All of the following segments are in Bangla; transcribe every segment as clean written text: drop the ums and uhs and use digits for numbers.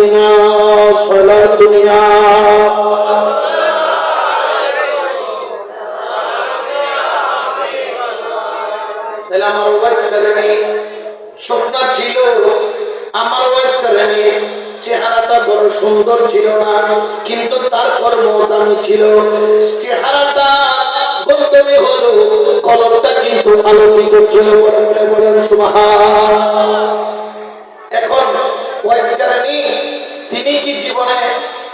মদিনা সালাতুন ইয়া তাহলে আমার ওয়াইস কারণে স্বপ্ন ছিল, আমার ওয়াইস কারণে চেহারাটা বড় সুন্দর ছিল না, কিন্তু তার কর্ম দামি ছিল। চেহারাটা গন্ধমি হলো, কলমটা কিন্তু আলোকিত ছিল। বলে বলেন সুবহান। এখন ওয়াইস কারণে তিনি কি জীবনে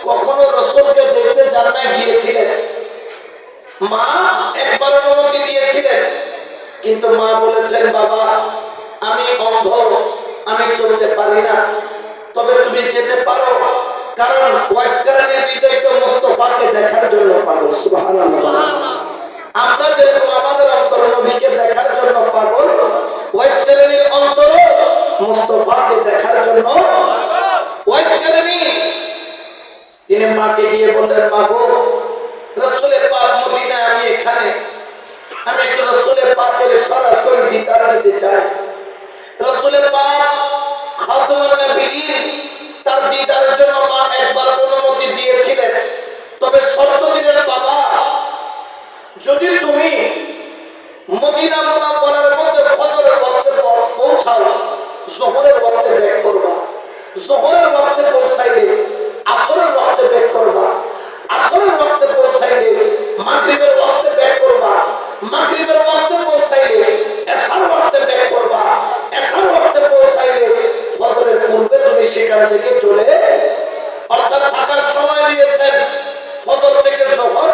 কখনো রাসূলকে দেখতে জান্নাতে গিয়েছিলেন? মা একবার অনুমতি দিয়েছিলেন, কিন্তু মা বলেছেন, বাবা আমি অন্ধ, আমি চলতে পারি না, তবে তুমি যেতে পারো, কারণ ওয়াইস কারণের হৃদয় তো মুস্তাফাকে দেখার জন্য পাগল। সুবহানাল্লাহ। আমরা যেরকম আমাদের অন্তর নবীকে দেখার জন্য পাগল, ওয়াইস কারণের অন্তর মুস্তাফাকে দেখার জন্য ওয়াইস কারণী। তিনি মাকে গিয়ে বললেন, মা গো, রাসূলের পাক মদিনায়, আমি এখানে, আমি একটু রাসূলের পাকের সরাসরি দিদার নিতে চাই। রাসূলের পাক খাতামুন নবীয়্যিন, তার দিদারের জন্য মা একবার অনুমতি দিয়েছিলেন, তবে শর্ত দিলেন, বাবা যদি তুমি মদিনা মুনাওয়ারার মধ্যে ফজরের ওয়াক্তে পৌঁছাও, যোহরের ওয়াক্তে ব্যাক করবা, যোহরের ওয়াক্তে পৌঁছাইলে আসরের ওয়াক্তে ব্যাক করবা, আসরের ওয়াক্তে পৌঁছাইলে মাগরিবের ওয়াক্তে ব্যাক করবা, মাগরিবের ওয়াক্তে পৌঁছাইলে এশার ওয়াক্তে ব্যাক করবা, এশার ওয়াক্তে পৌঁছাইলে ফজরের পূর্বে তুমি সেখান থেকে চলে, অর্থাৎ থাকার সময় দিয়েছেন ফজর থেকে যোহর,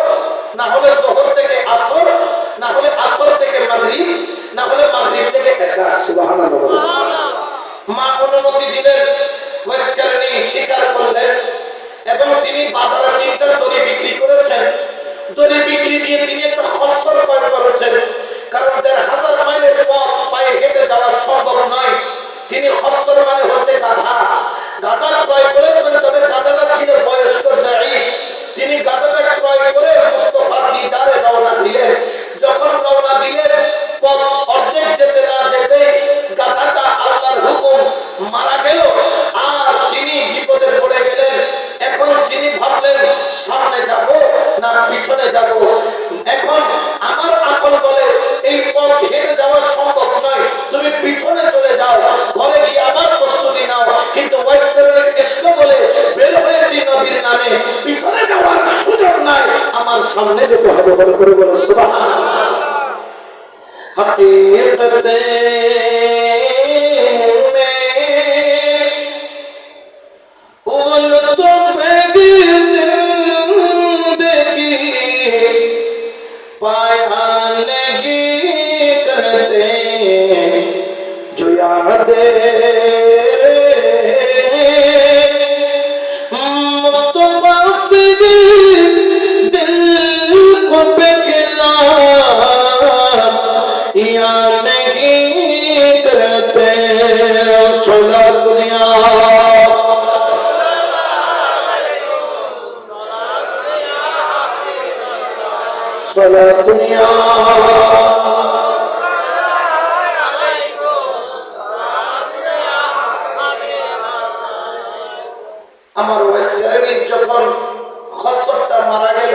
না হলে যোহর থেকে আসর, না হলে আসর থেকে মাগরিব, না হলে মাগরিব থেকে এশা। সুবহানাল্লাহ। মা অনুমতি দিলেন, ওয়াইস কারণী স্বীকার করলেন, এবং তিনি বাজারে 3টা দড়ি বিক্রি করেছেন। দড়ি বিক্রি দিয়ে তিনি একটা খচ্চর ক্রয় করেছেন, কারণ ১,৫০০ মাইলের পথ পায়ে হেঁটে যাওয়া সম্ভব নয়। তিনি খচ্চর মানে হচ্ছে গাধা, গাধা ক্রয় করেছেন, তবে গাধাটা ছিল বয়স্ক জাঈদ। তিনি গাধাটা ক্রয় করে মুস্তাফার দিদারে রওনা দিলেন। যখন রওনা দিলেন, পথ অর্ধেক যেতে না যেতে গাধাটা আল্লাহর হুকুম মারা গেল, আর তিনি বিপদে পড়ে গেলেন। এখন তিনি ভাবলেন, সামনে যাব না পিছনে যাব। এখন আমার আকল বলে এই পথ হেঁটে যাওয়া সম্ভব নয়, তুমি পিছনে চলে যাও, ঘরে গিয়ে আবার প্রস্তুতি নাও। কিন্তু ওয়াইস কারণের ইশক বলে বের হয়েছি নবীর নামে, পিছনে যাওয়ার সুযোগ নাই, আমার সামনে যেতে হবে। বলে করে বলো সুবহানাল্লাহ। হাকিকতে দুনিয়া আমার ওয়াইস কারণীর যখন খচ্চরটা মারা গেল,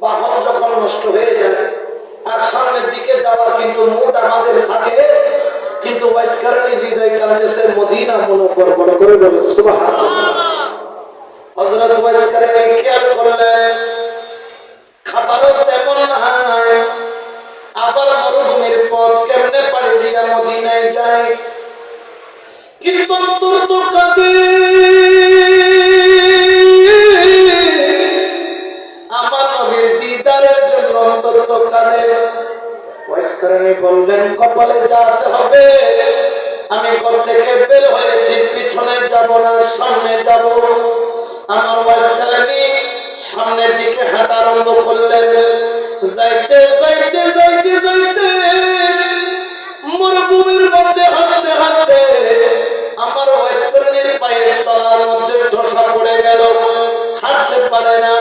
বাহন যখন নষ্ট হয়ে যায়, আর সামনের দিকে যাওয়ার কিন্তু মুড আমাদের থাকে, কিন্তু ওয়াইস কারণীর হৃদয় কাঁদতেছে মদিনা মুনাওয়ারা। বড় করে বলে সুবহানাল্লাহ। হযরত ওয়াইস কারণী খেয়াল করলেন, খাবারও তেমন নাই, আবার মরুভূমির পথ কেমনে পাড়ি দিয়া মদিনায় যায়, কিন্তু অন্তর তো কাঁদে। আমার নবীর দিদারের জন্য অন্তর তো কাঁদে। ওয়াইস কারণী বললেন, কপালে যা আছে হবে, আমি ঘর থেকে বের হয়েছি, পিছনে যাব না সামনে যাব। আমার ওয়াইস কারণী সামনের দিকে হাঁটা আরম্ভ করলেন। যাইতে যাইতে যাইতে যাইতে মরুভূমির মধ্যে হাঁটতে হাঁটতে আমার ওয়াইস কারণীর পায়ের তলার মধ্যে ধসা পড়ে গেল, হাঁটতে পারে না।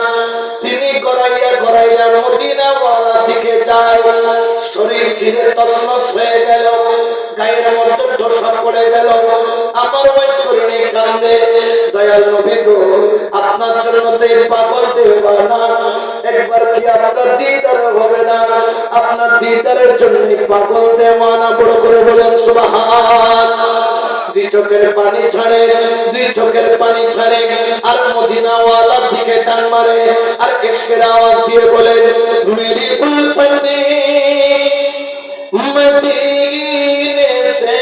তিনি গড়াইয়া গড়াইয়া মদিনাওয়ালার দিকে যায়, শরীর ছিঁড়ে তছনছ হয়ে গেল, গায়ের মধ্যে ধসা পড়ে গেল। আমার ওয়াইস কারণী কান্দে, দয়া দয়াল নবী গো, আপনার জন্য তো এই পাগল দেওয়ানা, একবার কি আপনার দিদার হবে না? আপনার দিদারের জন্য পাগল দেওয়ানা। বড় করে বলেন সুবহান। দুই চোখের পানি ছাড়ে, দুই চোখের পানি ছাড়ে, আর মদিনাওয়ালার দিকে টান মারে, আর ইশকের আওয়াজ দিয়ে বলেন মেরি উলফতি মদিনে সে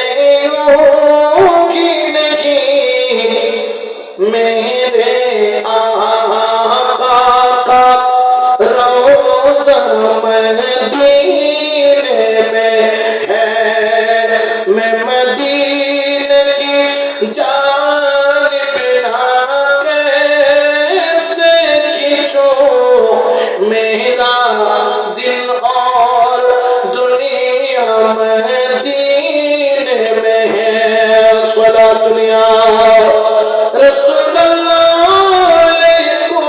होगी नहीं, मेरे आका का रोज़ा मदीने में है, मैं मदीने की जानिब ना कैसे खींचूं मेरा दिल और दुनिया मदीने में है। सलातुन या रसूलल्लाह अलैकुम।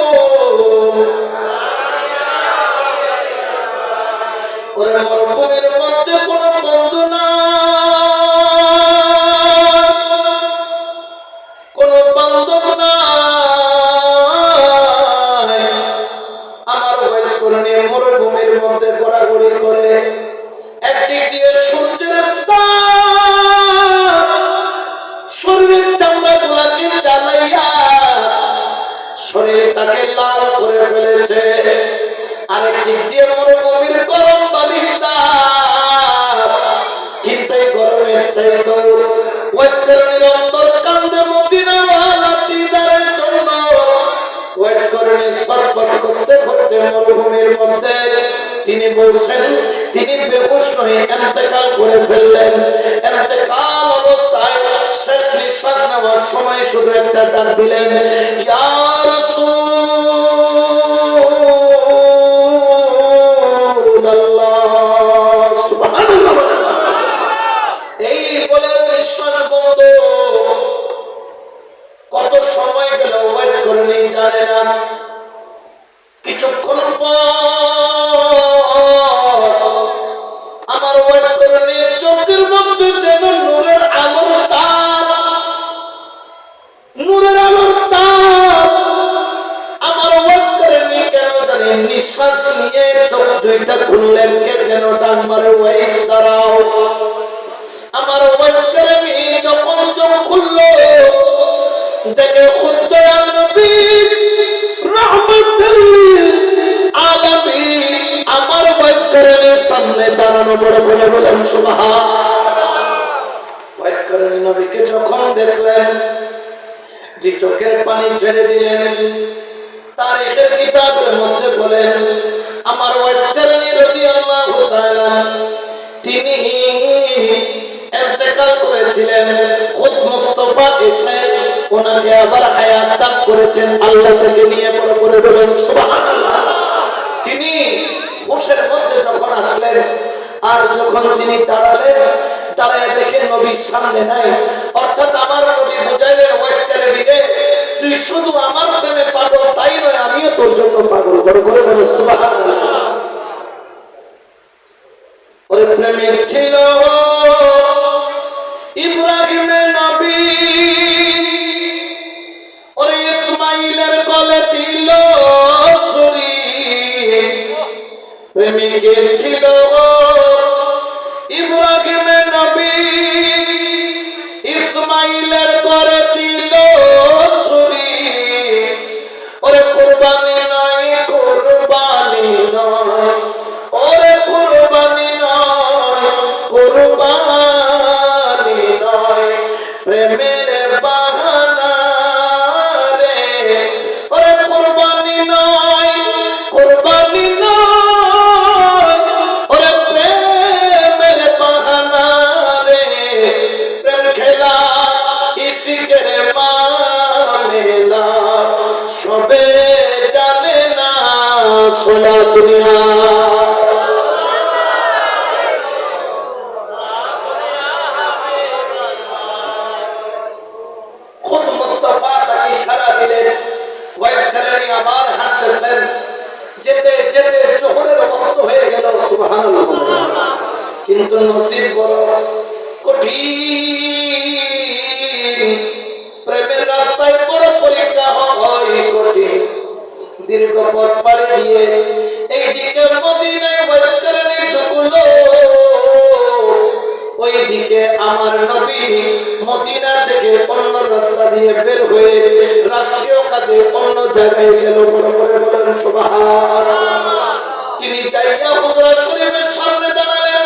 ওরে মরুভূমির মধ্যে কোনো বন্ধু নাই, কোনো বান্ধব নাই। আমার বয়স করে নিয়ে মরুভূমির মধ্যে ঘোরাঘুরি করে, একদিক দিয়ে সূর্যের তাপ শরীরের চামড়া গুলাকে জ্বালাইয়া শরীরটাকে লাল করে ফেলেছে, আরেক দিক দিয়ে মরুভূমির গরম বালির তাপ। কিন্তু এই গরমের চাইতো ওয়াইসকারণীর অন্তর কান্দে মদিনাওয়ালা দিদারের জন্য। ওয়াইসকারণী ছটফট করতে করতে মরুভূমির মধ্যে তিনি বলছেন, তিনি বেহুশ হয়ে ইন্তেকাল করে ফেললেন। ইন্তেকাল অবস্থায় শেষ নিঃশ্বাস নেওয়ার সময় শুধু একটা ডাক দিলেন, ইয়া রাসূলুল্লাহ। সুবহানাল্লাহ। এই বলে নিঃশ্বাস বন্ধ। কত সময় গেল ওয়াইজ করেনি জানে না। কিছুক্ষণ পর আমার ওয়াইজ করেনি চোখের মধ্যে যেন নূরের আলোর তাপ, নূরের আলোর তাপ। আমার ওয়াইজ করেনি কেন জানি নিঃশ্বাস নিয়ে চোখ দুইটা খুললেন, কে যেন ডান মারে, ওয়াইজ দাঁড়াও। আমার ওয়াইজ করেনি যখন চোখ খুললো, দেখে খুদ নবী রাহমাতুল আলামিন আমার ওয়াইজ করেনের সামনে দাঁড়ানো। বড় করে বলেন সুবহানাল্লাহ। ওয়াইজ করেন নবীকে যখন দেখলেন, যে চোখের পানি ছেড়ে দিলেন। তারিখের কিতাবের মধ্যে বলেন, আমার ওয়াইজ করেন রাদিয়াল্লাহু তাআলা তিনি ইন্তেকাল করেছিলেন, খুদ মুস্তাফা এসে ওনাকে আবার হায়াত দান করেছেন আল্লাহ থেকে নিয়ে। বড় করে বলেন সুবহানাল্লাহ। তিনি হুশের মধ্যে যখন আসলেন, আর যখন তিনি দাঁড়ালেন, দাঁড়ায় দেখেন নবীর সামনে নাই। অর্থাৎ আমার নবী বুঝাইলেন, ওয়াইসকারে দিলে তুই শুধু আমার প্রেমে পাগল তাই নয়, আমিও তোর জন্য পাগল। বড় করে বলেন সুবহানাল্লাহ। ওরে প্রেমিক ছিল ইব্রাহিমের নবী, ওরে ইসমাইলের গলে দিল ছুরি। প্রেমিকের ছিল ইব্রাহিমের নবী, ইসমাইলের গলে দিল ছুরি। ওরে কুরবানি নয়, কুরবানি নয়, ওরে কুরবানি নয়, কুরবানি নয়, প্রেমের বাহানা রে। ওরে কুরবানি নয়, কুরবানি নয়, ওরে প্রেমের বাহানা রে। প্রেম খেলা ইশকের মামেলা, সবে জানে না সোনা দুনিয়া। খুদ মুস্তাফা তাকে ইশারা দিলেন, ওয়াইসকারী আবার হাঁটতেছেন। যেতে যেতে জোহরের ওয়াক্ত হয়ে গেল। সুবহানাল্লাহ। কিন্তু নসিব বড় কঠিন, প্রেমের রাস্তায় বড় পথ পাড়ি দিয়ে এইদিকে মদিনায় বয়স্করণে ঢুকলো। ওইদিকে আমার নবী মদিনা থেকে অন্য রাস্তা দিয়ে বের হয়ে রাষ্ট্রীয় কাজে অন্য জায়গায় গেল। বড় করে বলেন সুবহানাল্লাহ। তিনি যাইয়া হুজরা শরীফের সামনে দাঁড়ালেন,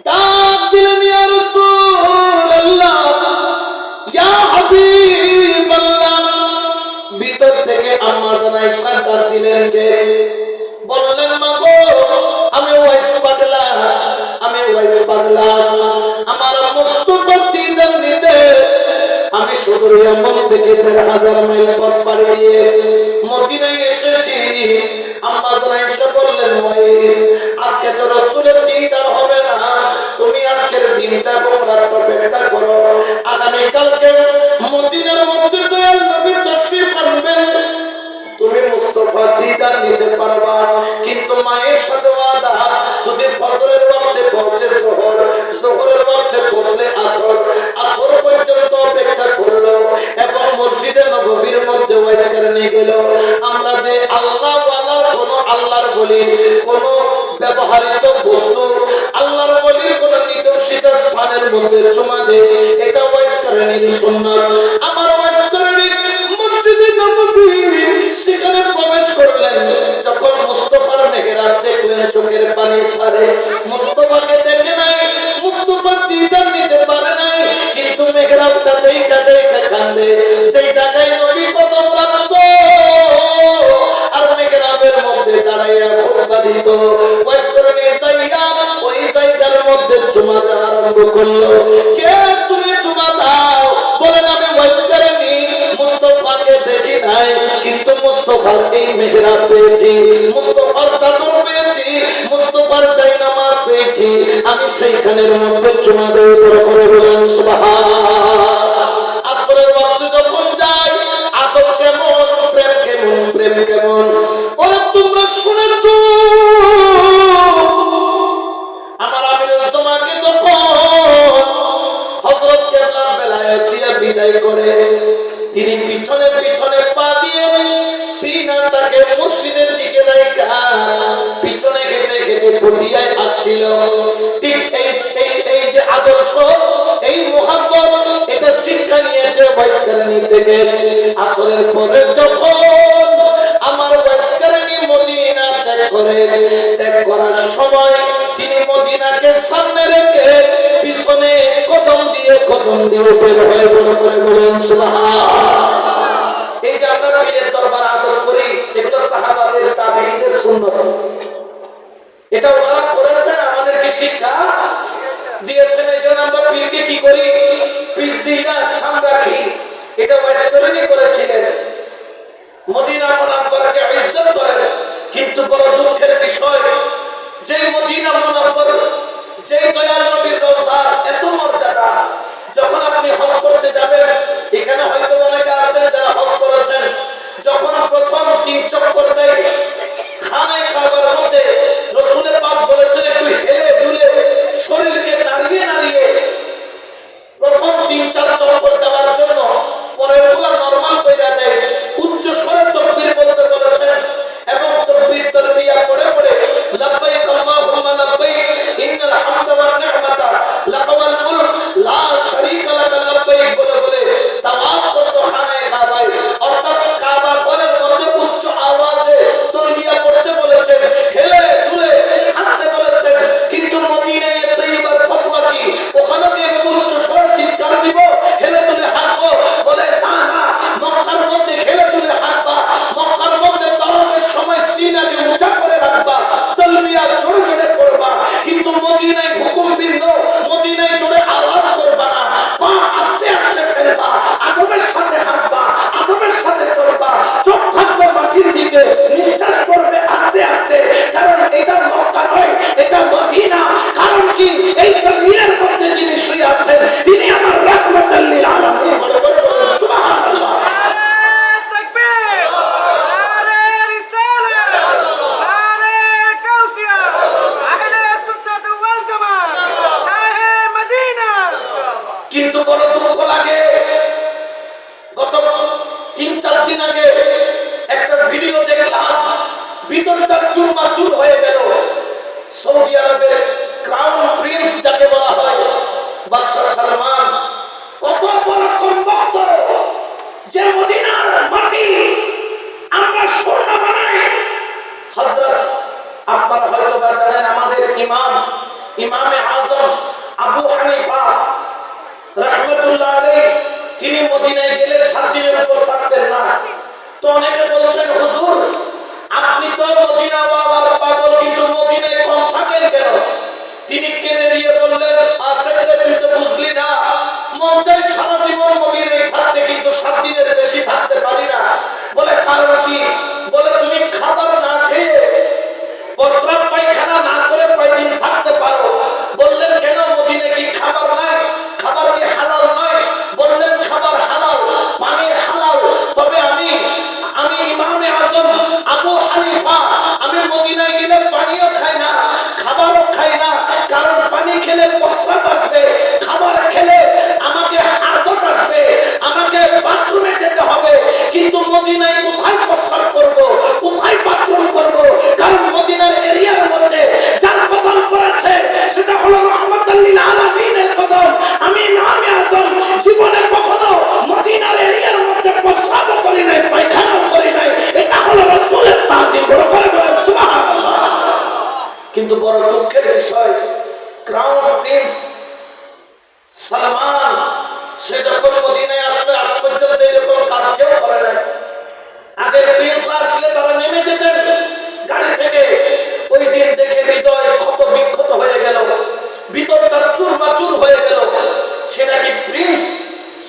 ডাক দিলেন, ইয়া রাসূলুল্লাহ, ইয়া হাবিবাল্লাহ। ভিতর থেকে আম্মা জান আয়েশা ডাক দিলেন, কে? বললেন, মা গো, আমি ওয়াইস পাগলা, আমি ওয়াইস পাগলা। আমার মুস্তাফা দিদার নিতে আমি সুদূর ইয়ামান থেকে ১,৫০০ মাইল পথ পাড়ি দিয়ে মদিনায় এসেছি। আম্মা জান আয়েশা বললেন, ওয়াইস, আজকে তো রাসূলের দিদার হবে না, তুমি আজকের দিনটা তোমরা অপেক্ষা করো। আগামী কালকে মদিনার মধ্যে দয়াল নবী তাশরীফ আনবেন, তুমি মুস্তাফা দিদার নিতে পারবা। কিন্তু মায়ের সাথে ওয়াদা, যদি ফজরের ওয়াক্তে পৌঁছে যোহর, যোহরের ওয়াক্তে পৌঁছলে আসর, আসর পর্যন্ত অপেক্ষা করলো এবং মসজিদে নববীর মধ্যে ওয়াইজ করে নিয়ে গেল। আমরা যে আল্লাহ ওয়ালার কোন আল্লাহর বলির কোন ব্যবহারিত বস্তু, আল্লাহর বলির কোন নিদর্শিত স্থানের মধ্যে চুমা দেয়, এটা ওয়াইজ করে নিয়ে সুন্নাত। আমার ওয়াইজ করে নিয়ে মসজিদে নববী সেখানে প্রবেশ করলেন। যখন মুস্তাফার মেহরাব দেখলেন, চোখের পানি ছাড়ে। মুস্তাফাকে দেখে নাই, মুস্তাফার দিদার নিতে পারে নাই, কিন্তু মেহরাবটা দেখা দেখা কান্দে। সেই জায়গায় নবী কদম রাখতো আর মেহরাবের মধ্যে দাঁড়াইয়া খুতবা দিত। ওয়াইজ করে নিয়ে যাইয়া ওই জায়গার মধ্যে চুমা দেওয়া আরম্ভ করলো। কে তুমি চুমা দাও? বলেন, আমি ওয়াইজ করে নি, মুস্তাফাকে দেখি নাই, কিন্তু মুস্তাফার এই মেহরাব পেয়েছি, মুস্তাফার চাদর পেয়েছি, মুস্তাফার জায়নামাজ পেয়েছি, আমি সেইখানের মধ্যে চুমা দেই। করে বলেন সুবহানাল্লাহ। আসরের ওয়াক্ত যখন যাই, আদব কেমন, প্রেম কেমন, প্রেম কেমন, ওরা তোমরা শুনেছো। আমার আমিরুল জামাকে যখন হযরত কেবলার বেলায়েত দিয়ে বিদায় করে, তিনি পিছনে পিছনে পা দিয়ে সিনাটাকে মসজিদের দিকে রাখা পিছনে হেঁটে হেঁটে পটিয়ায় আসছিল। ঠিক এই যে আদর্শ, এই মুহাব্বত, এটা শিক্ষা নিয়েছে ওয়াইসকারণী থেকে। আসরের পরে যখন আমার ওয়াইসকারণী মদিনা ত্যাগ করে, ত্যাগ করার সময় তিনি মদিনাকে সামনে রেখে পিছনে কদম দিয়ে বের হয়ে বড় করে বলেন সুবহানাল্লাহ। এই যে আমরা পীরের দরবার আদর করি, এগুলো সাহাবাদের তাবেঈদের সুন্নাত। এটা ওরা করেছেন, আমাদেরকে শিক্ষা দিয়েছেন। এই জন্য আমরা পীরকে কি করি? পিছ দিই না, সামনে রাখি। এটা ওয়াইসকারণী করেছিলেন। মদিনা মুনাওয়ারাকে ইজ্জত করেন, কিন্তু বড় দুঃখের বিষয়, যে মদিনা মুনাওয়ারা, যে দয়াল নবীর রওজার এত মর্যাদা, যখন আপনি হজ করতে যাবেন, এখানে হয়তো অনেকে আছেন যারা হজ করেছেন, যখন প্রথম ৩ চক্কর দেয় খানায় কাবার মধ্যে, রাসূলের পাক বলেছেন একটু হেলে দুলে শরীরকে নাড়িয়ে নাড়িয়ে প্রথম ৩-৪ চক্কর দেওয়ার জন্য, পরেরগুলো নরমাল কইরা দেয়। উচ্চ স্বরে তাকবীর বলতে বলেছেন এবং তাকবীর তারবিয়া পড়ে পড়ে লাব্বাইক আল্লাহুম্মা লাব্বাইক ইন্নাল হামদা ওয়ান নি'মাতা লাকা ওয়াল মুলক লা শারীকা লাকা লাব্বাইক বলে বলে তাওয়াফ করতে খানায় কাবায়, অর্থাৎ কাবা ঘরের মধ্যে উচ্চ আওয়াজে তারবিয়া পড়তে বলেছেন, হেলে দুলে হাঁটতে বলেছেন। কিন্তু মদিনায়ে তৈয়বার ফতোয়া কি? ওখানে কি উচ্চ স্বরে চিৎকার দিব, হেলে দুলে হাঁটবো? বলে না না, মক্কার মধ্যে হেলে দুলে হাঁটবা, মক্কার মধ্যে তাওয়াফের সময় সিনাকে উঁচা করে রাখবা, তালবিয়া জোরে জোরে করবা। কিন্তু মদিনায় হুকুম ভিন্ন, মদিনায় জোরে আওয়াজ করবা না, পা আস্তে আস্তে ফেলবা, আদবের সাথে হাঁটবা, আদবের সাথে করবা, চোখ থাকবে মাটির দিকে, নিঃশ্বাস করবে আস্তে আস্তে। কারণ এটা মক্কা নয়, এটা মদিনা। কারণ কি? এই জমিনের মধ্যে যিনি শুয়ে আছেন, তিনি আমার রাহমাতুল লিল আলামিন। বলে বলে সুবহানাল্লাহ। কিন্তু বড় দুঃখ লাগে, গত ৩-৪ দিন আগে একটা ভিডিও দেখলাম, ভিতরটা চুরমাচুর হয়ে গেল। সৌদি আরবের ক্রাউন প্রিন্স যাকে বলা হয়, বাদশা সালমান, কত বড় কমবক্ত, যে মদিনার মাটি আমরা স্বর্ণ বানাই। হযরত, আপনারা হয়তো বা জানেন, আমাদের ইমামে আজম আবু হানিফা রাহমাতুল্লাহ আলাইহি, তিনি মদিনায় গেলে 7 দিনের উপর থাকতেন না। তো অনেকে বলছেন, হুজুর আপনি তো মদিনাওয়ালার পাগল, কিন্তু মদিনায় কম থাকেন কেন? তিনি কেঁদে দিয়ে বললেন, আশেকরে তুই তো বুঝলি না, মন চাই সারা জীবন মদিনায় থাকতে, কিন্তু 7 দিনের বেশি থাকতে পারি না। বলে কারণ কি? বলে তুমি খাবার না খেয়ে, প্রস্রাব পায়খানা না করে কয়দিন থাকতে পারো? বললেন কেন, মদিনায় কি খাবার নাই? খাবার কি হালাল নয়? বললেন খাবার হালাল, পানি হালাল। তবে আমি ইমামে আজম আবু হানিফা, আমি মদিনায় গেলে পানিও খাই না, খাবারও খাই না। কারণ পানি খেলে প্রস্রাব আসবে, খাবার খেলে আমাকে হাজত আসবে, আমাকে বাথরুমে যেতে হবে। কিন্তু মদিনায় কোথায় প্রস্রাব করব, কোথায় বাথরুম করব? কারণ মদিনার এরিয়ার মধ্যে যার কদম পড়েছে সেটা হলো রাহমাতুল লিল আলামিনের কদম। আমি ইমামে আজম জীবনে কখনো মদিনার এরিয়ার মধ্যে প্রস্রাব করি নাই, পায়খানাও করি নাই। এটা হলো রাসূলের তাজিম। বড় করে বলেন সুবহানাল্লাহ। কিন্তু বড় দুঃখের বিষয়, ক্রাউন প্রিন্স সালমান, সে যখন মদিনায় আসলে আজ পর্যন্ত এরকম কাজ কেউ করে নাই। আগের প্রিন্স আসলে তারা নেমে যেতেন গাড়ি থেকে। ওই দিন দেখে হৃদয় ক্ষত বিক্ষত হয়ে গেল, ভিতরটা চুরমাচুর হয়ে গেল। সে নাকি প্রিন্স,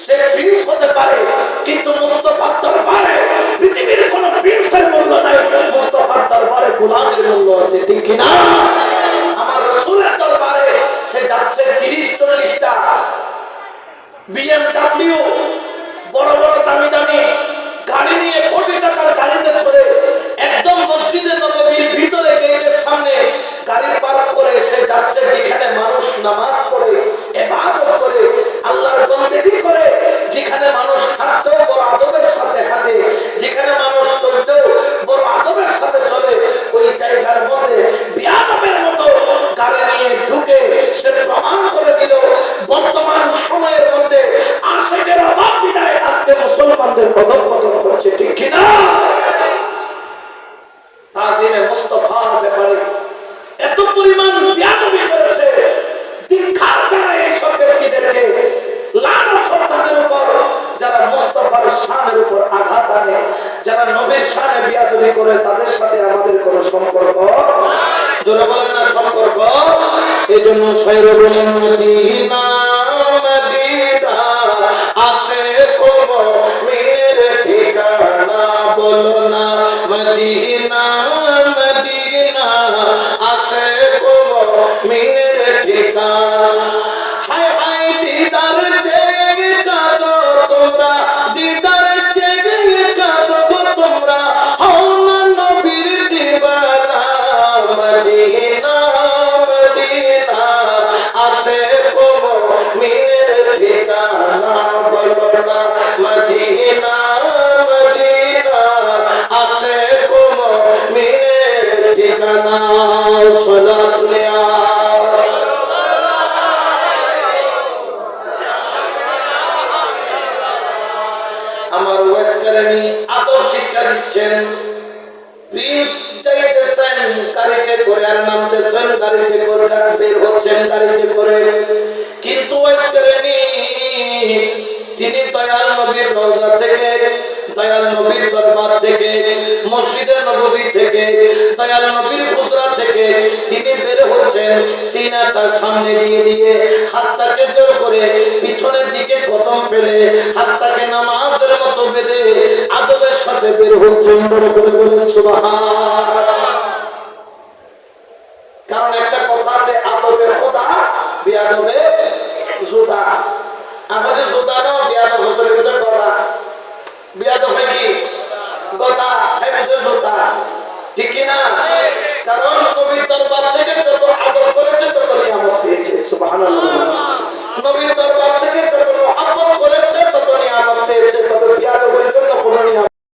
সে প্রিন্স হতে পারে, কিন্তু মুস্তাফার দরবারে পৃথিবীর কোনো প্রিন্সের মূল্য নাই, মুস্তাফার দরবারে গোলামের মূল্য আছে, ঠিক কি না? আমার রাসূলের দরবারে সে যাচ্ছে 30-40টা BMW, বড় বড় দামি দামি গাড়ি নিয়ে, কোটি টাকার গাড়িতে চড়ে একদম মসজিদে নববীর ভিতরে গেটের সামনে গাড়ি পার্ক করে সে যাচ্ছে, যেখানে মানুষ নামাজ পড়ে, ইবাদত করে, আল্লাহর বন্দেগী করে, যেখানে মানুষ হাঁটতেও বড় আদবের সাথে হাঁটে, যেখানে মানুষ চলতেও বড় আদবের সাথে চলে, ওই জায়গার মধ্যে বিয়াদবের মতো গাড়ি নিয়ে ঢুকে সে প্রমাণ করে দিল বর্তমান সময়ের মধ্যে আশিকের অভাব বিদায় আজকে মুসলমানদের কদম কদম হচ্ছে, ঠিক কিনা? তাজিমে মুস্তাফার ব্যাপারে এত পরিমাণ বিয়াদবি করেছে, ধিক্কার জানাই এইসব ব্যক্তিদেরকে, লানত হোক তাদের উপর যারা মুস্তাফার শানের উপর আঘাত আনে, যারা নবীর শানে বিয়াদবি করে। তাদের সাথে আমাদের কোনো সম্পর্ক, জোরে বলেন না সম্পর্ক। এজন্য শহর বলেন মদিনা মদিনা আশিক মুমিনের ঠিকানা, বলো না মদিনা মদিনা আশিক মুমিনের ঠিকানা। হায় হায় দিদার চেয়ে কাঁদো তোমরা, দিদার চেয়ে কাঁদো তোমরা, হও না নবীর দিওয়ানা। মদিনা মদিনা আশিক মুমিনের ঠিকানা, বলো না মদিনা মদিনা আশিক মুমিনের ঠিকানা। সালাতুল আমার ওয়াসকারণী আদর শিক্ষা দিচ্ছেন। প্রিন্স যাইতেছেন গাড়িতে করে, আর নামতেছেন গাড়িতে করে, বের হচ্ছেন গাড়িতে করে, কিন্তু ওয়াসকারণী তিনি দয়াল নবীর রওজা থেকে, দয়াল নবীর দরবার থেকে, মসজিদে নববী থেকে, দয়াল নবীর হুজরা থেকে তিনি বের হচ্ছেন, সিনাটা সামনে দিয়ে হাতটাকে জোর করে পিছনের দিকে কদম ফেলে হাতটাকে নামাজের মতো বেঁধে আদবের সাথে বের হচ্ছেন। বড় করে বলেন সুবহান। কারণ একটা কথা আছে, আদবে খোদা বিয়াদবে জুদা। আমাদের জুদা না, বিয়াদব হোসেনের ভিতরে কথা, বিয়াদব কি কথা, হাইবুদের জুদা, ঠিক কি না? কারণ নবীর দরবার থেকে যত আদব করেছে তত নিয়ামত পেয়েছে। সুবহানাল্লাহ।